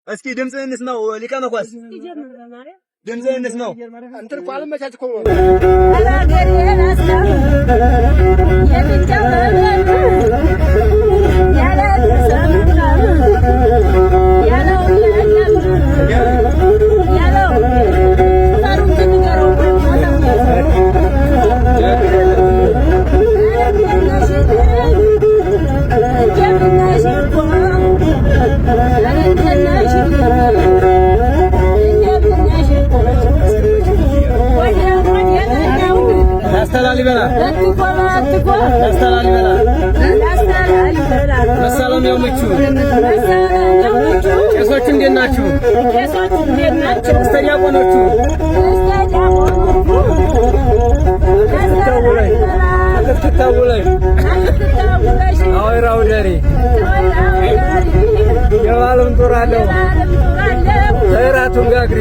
እስኪ ድምፅህን እንስማው ሊቀ መኳስ ድምፅህን እንስማው። እንትን እኮ አልመቻች እኮ ነው። መሳለም ያው ምቹ ቄሶቹ እንዴት ናችሁ? እስተዲያቆኖቹ ክትታውላይ አወራው ደሪ የባለም ጦር አለው ዘይራቱን ጋግሪ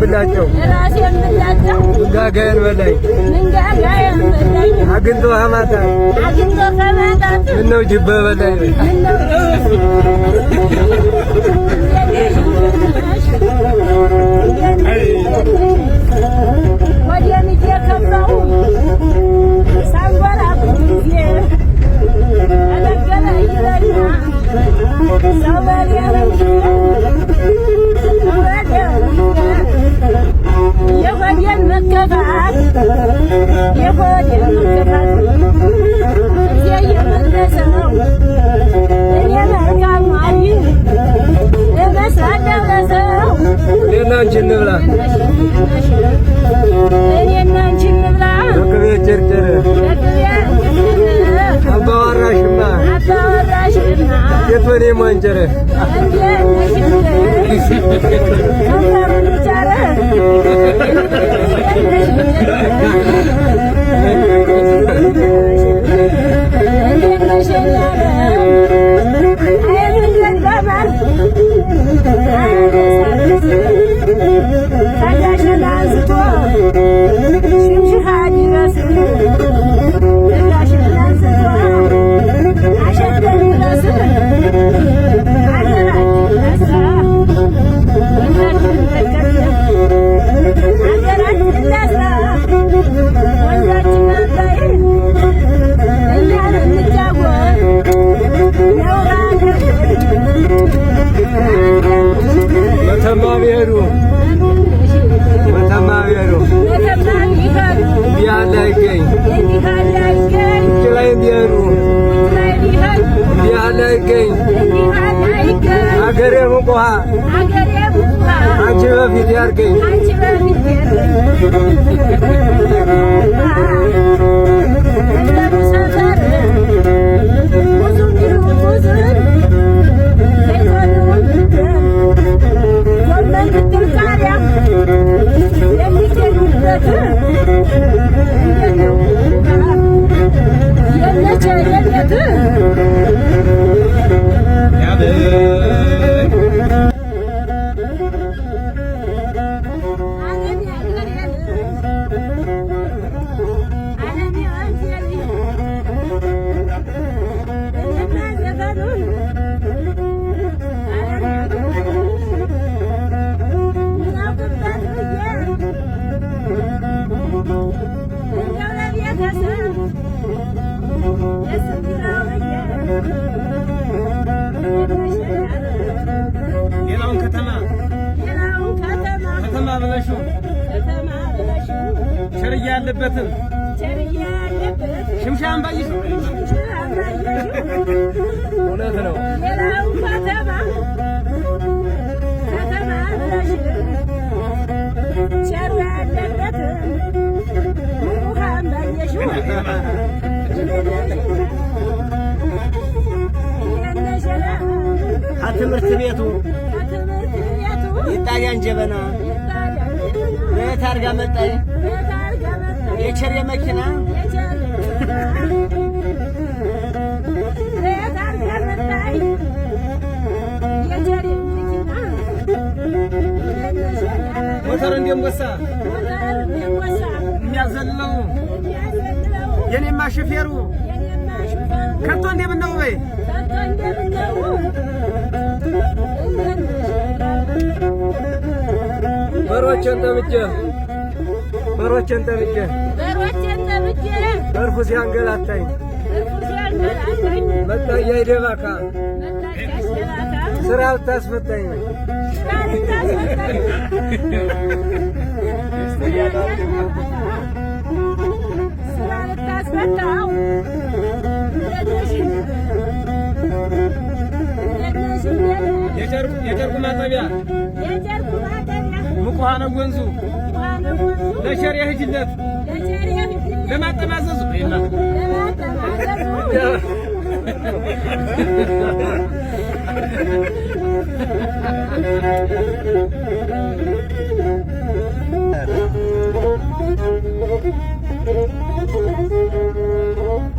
ብላቸው ጋጋን በላይ አግንቶ ሀማታ ምነው ጅበ በላይ የቶኔ ማንጀረ አገሬ ሙቋ አንቺ በፊት ያርገኝ Yes, ሌላውን ከተማ ብለሽው ሸርያ ያለበትን ሽምሻን ባይሽው እውነት ነው። ሌላውን ከተማ ብለሽው ሸርያ ያለበትን ሙሃን ባይሽው ትምህርት ቤቱ ይጣያን ጀበና ቤት አርጋ መጣይ የቸር መኪና ቤት አርጋ መጣይ የቸር መኪና ሞተር እንደምወሳ የሚያዘለው የኔማ ሹፌሩ ከቶ እንደምነው ወይ በሮችን ጠብቄ እርፉ ሲያንገላታኝ መጣያ ይደባካ ስራ ልታስፈታኝ ስራ ልታስፈታው የጨርቁ ማጠቢያ ሙቅ ውሃ ነው ወንዙ ለሸር የህጅለት ለማጠማዘዙ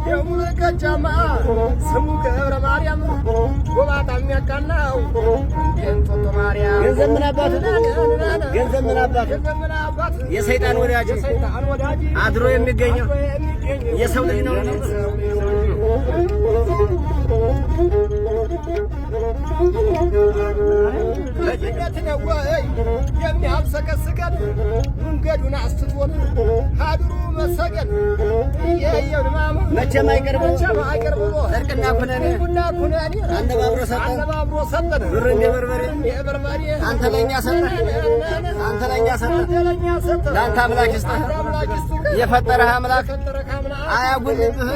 የሙሉቀጫማ ስሙ ገብረ ማርያም ጎባጣ የሚያቃናው እንጦጦ ማርያም ገንዘብ ምን አባቱ የሰይጣን ወዳጅ አድሮ የሚገኘው የሰው ልጅ ነው። ለጅነት ነው ወይ የሚያብሰቀስቀን መንገዱን አስትቶን ሀድሩ መሰቀን መቼም አይቀርብም እርቅና ኩነኔ አነባብሮ ሰጠን ብር እንደ በርበሬ አንተ ለእኛ ሰጠን ለአንተ አምላክ ይስጠህ የፈጠረህ አምላክ አያጉልብህ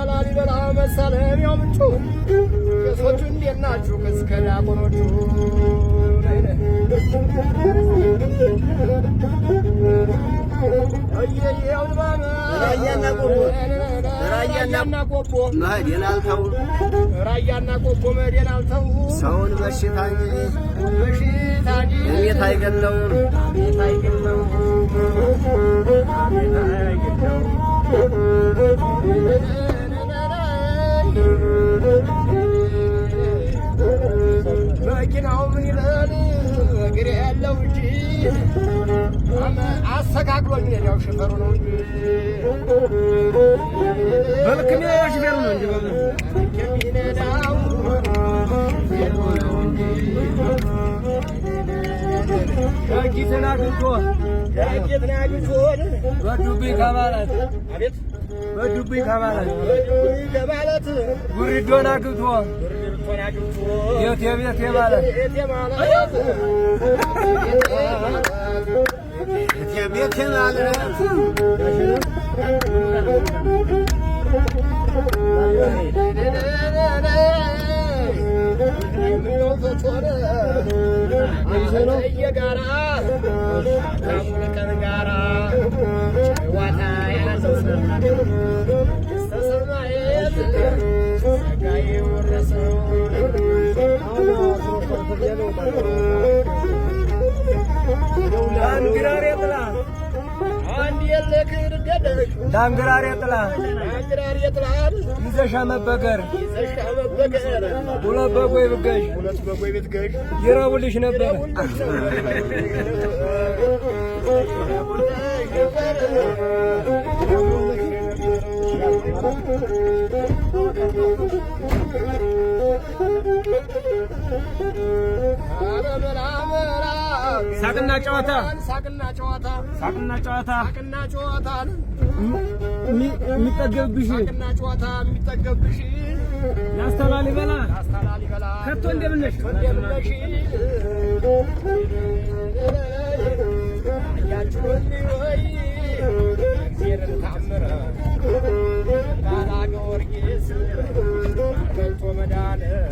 ላሊበላ መሳለሚያው ምንጩ የሶቹ እንዴት ናችሁ? እስከ ዲያቆኖቹ ራያና ቆቦ መሄዴን አልተው ሰውን በሽታ እንዴት አይገለውም መኪናው ምን ይላል እግሬ ያለው እንጂ አስተካክሎኝ ያው ሹፌሩ ነው እንጂ በልክም ያው ሹፌሩ ነው እንጂ የሚነዳው ሹፌሩ ነው እንጂ ዳጊትን አግኝቶ በዱብኝ ከማለት አቤት በዱብኝ ከማለት ጉሪዶን አግኝቶ ቤቴ ማለት ቤቴ ማለት የጋራ ከሙልቀን ጋራ ዋታ ያዘው ሰማየት ጸጋዬ ወረሰው ዳንግራሬ ጥላ አንድ የለክር ገደሽ ዳንግራሬ ጥላ ዳንግራሬ ጥላ ይዘሻ መበገር ሁለት በጎይ ብትገዥ ይረቡልሽ ነበር። ሳቅና ጨዋታ የሚጠገብብሽ ላስተላልበላ ከቶ እንደምነሽ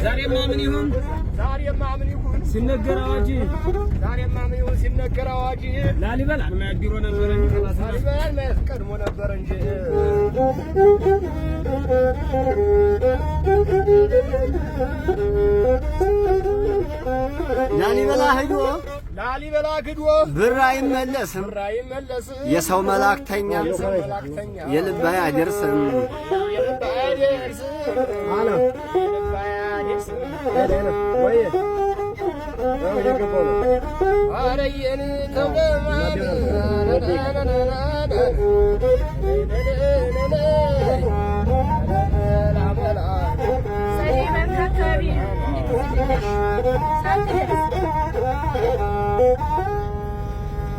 ዛሬማ ምን ይሁን ሲነገር አዋጅ ላሊበላ ማያድሮ ነበር እንጂ ቀድሞ ነበር እንጂ ላሊበላ ሂዶ ብር አይመለስም የሰው መላእክተኛ የልብ አያደርስም አለ አረየን ተውገማ